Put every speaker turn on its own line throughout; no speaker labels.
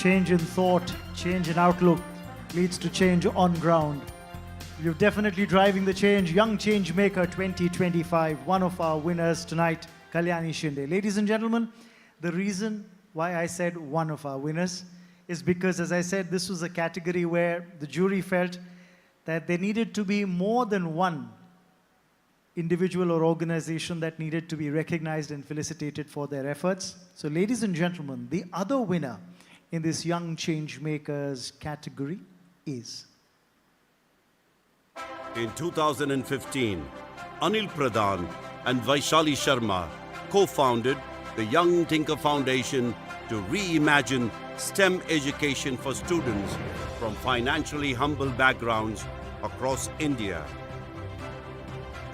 Change in thought, change in outlook leads to change on ground. You're definitely driving the change. Young Change Maker 2025, one of our winners tonight, Kalyani Shinde. Ladies and gentlemen, the reason why I said one of our winners is because, as I said, this was a category where the jury felt that there needed to be more than one individual or organization that needed to be recognized and felicitated for their efforts. So, ladies and gentlemen, the other winner in this Young Change Makers category is...
In 2015, Anil Pradhan and Vaishali Sharma co-founded the Young Tinker Foundation to reimagine STEM education for students from financially humble backgrounds across India.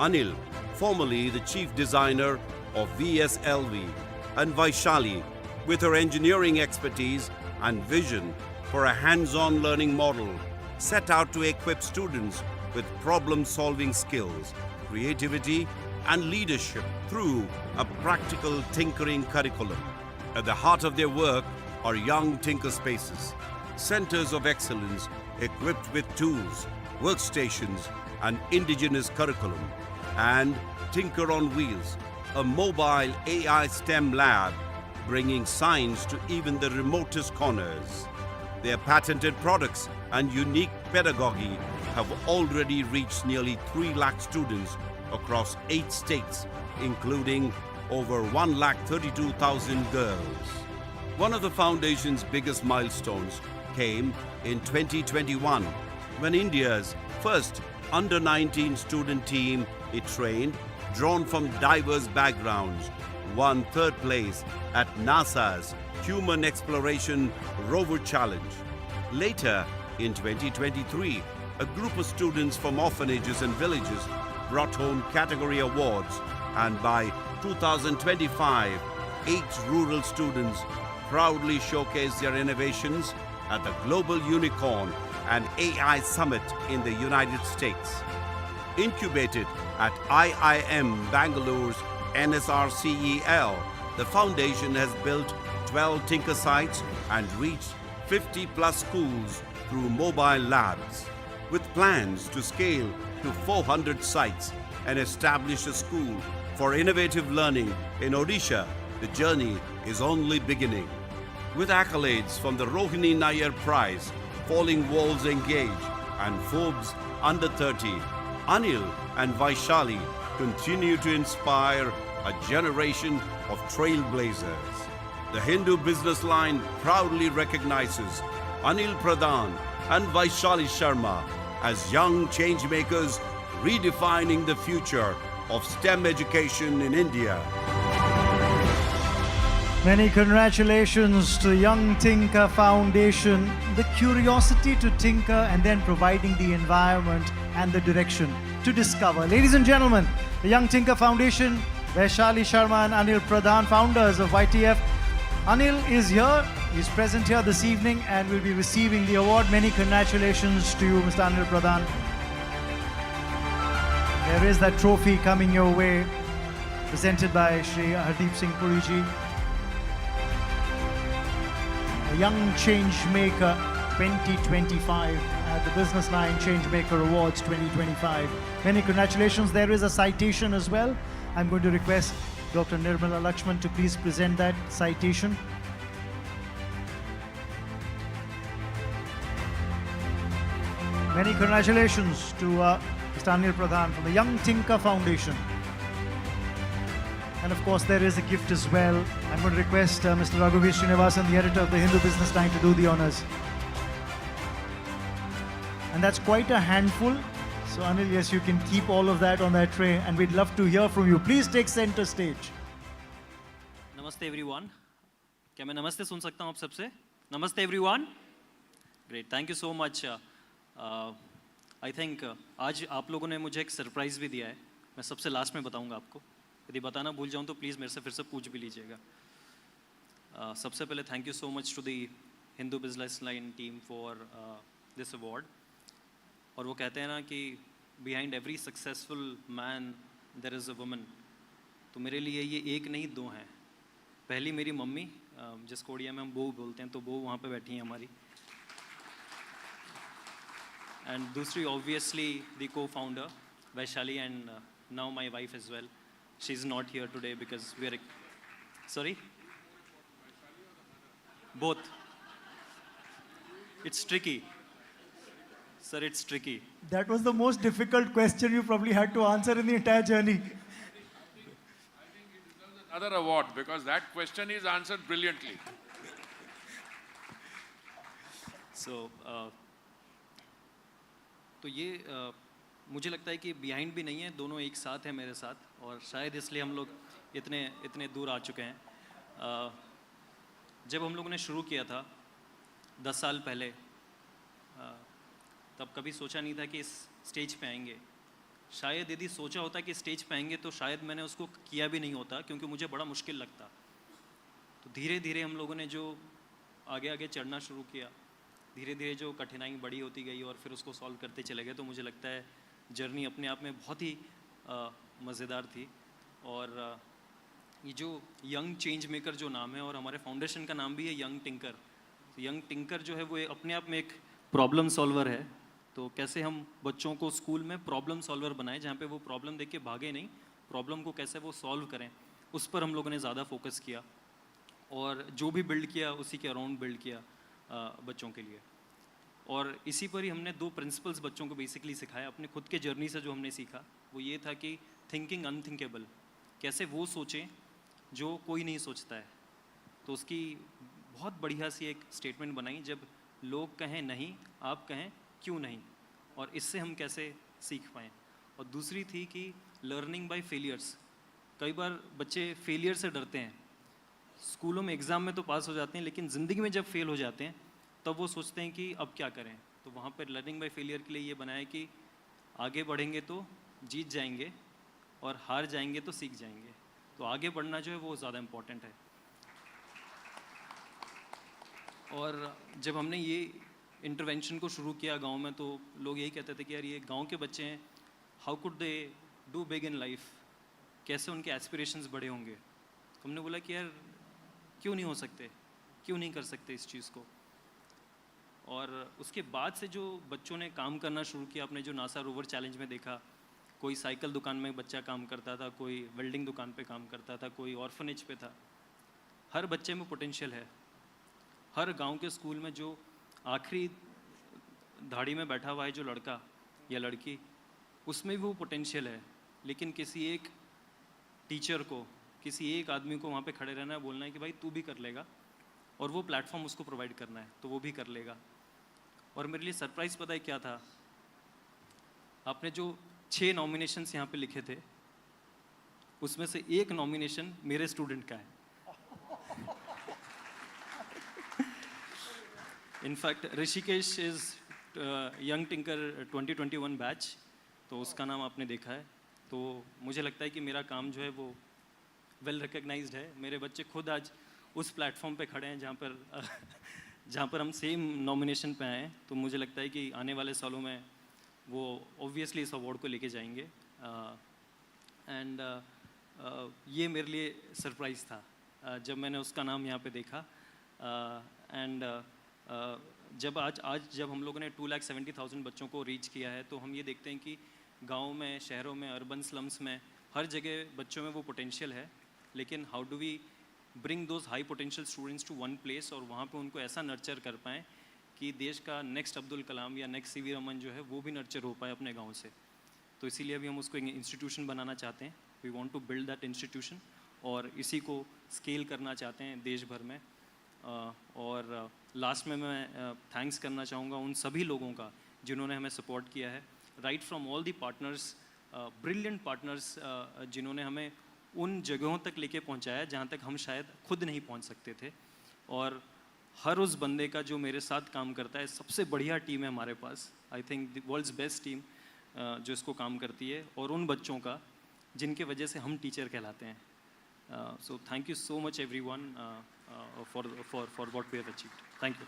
Anil, formerly the chief designer of VSLV, and Vaishali, with her engineering expertise and vision for a hands-on learning model, set out to equip students with problem-solving skills, creativity, and leadership through a practical tinkering curriculum. At the heart of their work are Young Tinker Spaces, centers of excellence equipped with tools, workstations, and indigenous curriculum, and Tinker on Wheels, a mobile AI STEM lab bringing science to even the remotest corners. Their patented products and unique pedagogy have already reached nearly 3 lakh students across 8 states, including over 132,000 girls. One of the foundation's biggest milestones came in 2021 when India's first under-19 student team it trained, drawn from diverse backgrounds, won 3rd place at NASA's Human Exploration Rover Challenge. Later, in 2023, a group of students from orphanages and villages brought home category awards, and by 2025, 8 rural students proudly showcased their innovations at the Global Unicorn and AI Summit in the United States. Incubated at IIM Bangalore's NSRCEL, the foundation has built 12 Tinker sites and reached 50+ schools through mobile labs. With plans to scale to 400 sites and establish a school for innovative learning in Odisha, the journey is only beginning. With accolades from the Rohini Nair Prize, Falling Walls Engage, and Forbes Under 30, Anil and Vaishali continue to inspire a generation of trailblazers. The Hindu Business Line proudly recognizes Anil Pradhan and Vaishali Sharma as young changemakers redefining the future of STEM education in India.
Many congratulations to Young Tinker Foundation, the curiosity to tinker and then providing the environment and the direction to discover. Ladies and gentlemen, the Young Tinker Foundation, Vaishali Sharma and Anil Pradhan, founders of YTF. Anil is here, he's present here this evening and will be receiving the award. Many congratulations to you, Mr. Anil Pradhan. There is that trophy coming your way, presented by Shri Hardeep Singh Puri ji. A Young Change Maker 2025 at the Business Line Change Maker Awards 2025. Many congratulations. There is a citation as well. I'm going to request Dr. Nirmala Lakshman to please present that citation. Many congratulations to Mr. Anil Pradhan from the Young Tinker Foundation. And of course, there is a gift as well. I'm going to request Mr. Raghuveer Srinivasan, the editor of the Hindu Business Line, to do the honors. And that's quite a handful. So Anil, yes, you can keep all of that on that tray and we'd love to hear from you. Please take center stage.
Namaste everyone. क्या मैं नमस्ते सुन सकता हूँ आप सबसे? Namaste everyone. Great, thank you so much. I think आज आप लोगों ने मुझे एक सरप्राइज भी दिया है. मैं सबसे लास्ट में बताऊँगा आपको. यदि बताना भूल जाऊँ तो प्लीज़ मेरे से फिर से पूछ भी लीजिएगा. सबसे पहले thank you so much to the Hindu business line team for this award. और वो कहते हैं ना कि behind every successful man there is a woman. तो मेरे लिए ये एक नहीं 2 हैं. पहली मेरी मम्मी जिसको उड़िया में हम बहू बोलते हैं, तो बहू वहाँ पे बैठी हैं हमारी। एंड दूसरी obviously the co founder Vaishali, and now my wife as well. She is not here today because we are, sorry, both. It's tricky. Sir, it's tricky.
That was the most difficult question you probably had to answer in the entire journey.
Another award because that question is answered brilliantly.
So, तो ये मुझे लगता है कि behind भी नहीं है, दोनों एक साथ हैं मेरे साथ, और शायद इसलिए हम लोग इतने दूर आ चुके हैं। जब हम लोगों ने शुरू किया था 10 साल पहले, तब कभी सोचा नहीं था कि इस स्टेज पे आएंगे। शायद यदि सोचा होता कि स्टेज पे आएंगे तो शायद मैंने उसको किया भी नहीं होता, क्योंकि मुझे बड़ा मुश्किल लगता। तो धीरे धीरे हम लोगों ने जो आगे आगे चढ़ना शुरू किया, धीरे धीरे जो कठिनाई बड़ी होती गई और फिर उसको सॉल्व करते चले गए, तो मुझे लगता है जर्नी अपने आप में बहुत ही मज़ेदार थी। और ये जो यंग चेंज मेकर जो नाम है, और हमारे फाउंडेशन का नाम भी है यंग टिंकर। यंग टिंकर जो है वो अपने आप में एक प्रॉब्लम सॉल्वर है। तो कैसे हम बच्चों को स्कूल में प्रॉब्लम सॉल्वर बनाएं, जहाँ पे वो प्रॉब्लम देख के भागे नहीं, प्रॉब्लम को कैसे वो सॉल्व करें, उस पर हम लोगों ने ज़्यादा फोकस किया। और जो भी बिल्ड किया उसी के अराउंड बिल्ड किया बच्चों के लिए। और इसी पर ही हमने 2 प्रिंसिपल्स बच्चों को बेसिकली सिखाया। अपने खुद के जर्नी से जो हमने सीखा वो ये था कि थिंकिंग अनथिंकेबल, कैसे वो सोचें जो कोई नहीं सोचता है। तो उसकी बहुत बढ़िया सी एक स्टेटमेंट बनाई, जब लोग कहें नहीं, आप कहें क्यों नहीं, और इससे हम कैसे सीख पाएँ। और दूसरी थी कि लर्निंग बाय फेलियर्स। कई बार बच्चे फेलियर से डरते हैं, स्कूलों में एग्ज़ाम में तो पास हो जाते हैं, लेकिन ज़िंदगी में जब फेल हो जाते हैं तब वो सोचते हैं कि अब क्या करें। तो वहाँ पर लर्निंग बाय फेलियर के लिए ये बनाया कि आगे बढ़ेंगे तो जीत जाएंगे, और हार जाएंगे तो सीख जाएंगे। तो आगे बढ़ना जो है वो ज़्यादा इम्पॉर्टेंट है। और जब हमने ये इंटरवेंशन को शुरू किया गांव में, तो लोग यही कहते थे कि यार ये गांव के बच्चे हैं, how could they do big in life, कैसे उनके एस्पिरेशंस बड़े होंगे। तो हमने बोला कि यार क्यों नहीं हो सकते, क्यों नहीं कर सकते इस चीज़ को। और उसके बाद से जो बच्चों ने काम करना शुरू किया, आपने जो नासा रोवर चैलेंज में देखा, कोई साइकिल दुकान में बच्चा काम करता था, कोई वेल्डिंग दुकान पे काम करता था, कोई ऑर्फनेज पे था। हर बच्चे में पोटेंशियल है। हर गांव के स्कूल में जो आखिरी धाड़ी में बैठा हुआ है जो लड़का या लड़की, उसमें भी वो पोटेंशियल है। लेकिन किसी एक टीचर को, किसी एक आदमी को वहाँ पे खड़े रहना है, बोलना है कि भाई तू भी कर लेगा, और वो प्लेटफॉर्म उसको प्रोवाइड करना है, तो वो भी कर लेगा। और मेरे लिए सरप्राइज़ पता है क्या था? आपने जो 6 नॉमिनेशंस यहाँ पे लिखे थे, उसमें से एक नॉमिनेशन मेरे स्टूडेंट का है। In fact Rishikesh is young tinker 2021 batch, तो उसका नाम आपने देखा है। तो मुझे लगता है कि मेरा काम जो है वो वेल रिकग्नाइज्ड है। मेरे बच्चे खुद आज उस प्लेटफॉर्म पे खड़े हैं जहाँ पर हम सेम नॉमिनेशन पे आए हैं। तो मुझे लगता है कि आने वाले सालों में वो ऑब्वियसली इस अवार्ड को लेके जाएंगे। एंड ये मेरे लिए सरप्राइज़ था जब मैंने उसका नाम यहाँ पे देखा। एंड आज जब हम लोगों ने 2,70,000 बच्चों को रीच किया है, तो हम ये देखते हैं कि गाँव में, शहरों में, अर्बन स्लम्स में, हर जगह बच्चों में वो पोटेंशियल है। लेकिन how do we bring those high potential students to one place, और वहाँ पे उनको ऐसा नर्चर कर पाएँ कि देश का नेक्स्ट अब्दुल कलाम या नेक्स्ट CV रमन जो है वो भी नर्चर हो पाए अपने गांव से। तो इसीलिए अभी हम उसको एक इंस्टीट्यूशन बनाना चाहते हैं। We want to build that institution, और इसी को स्केल करना चाहते हैं देश भर में। और लास्ट में मैं थैंक्स करना चाहूँगा उन सभी लोगों का जिन्होंने हमें सपोर्ट किया है, right from all the partners, brilliant partners, जिन्होंने हमें उन जगहों तक लेके पहुंचाया जहां तक हम शायद खुद नहीं पहुंच सकते थे। और हर उस बंदे का जो मेरे साथ काम करता है, सबसे बढ़िया टीम है हमारे पास, I think the world's best team जो इसको काम करती है, और उन बच्चों का जिनके वजह से हम टीचर कहलाते हैं। So thank you so much everyone for what we have achieved. Thank you.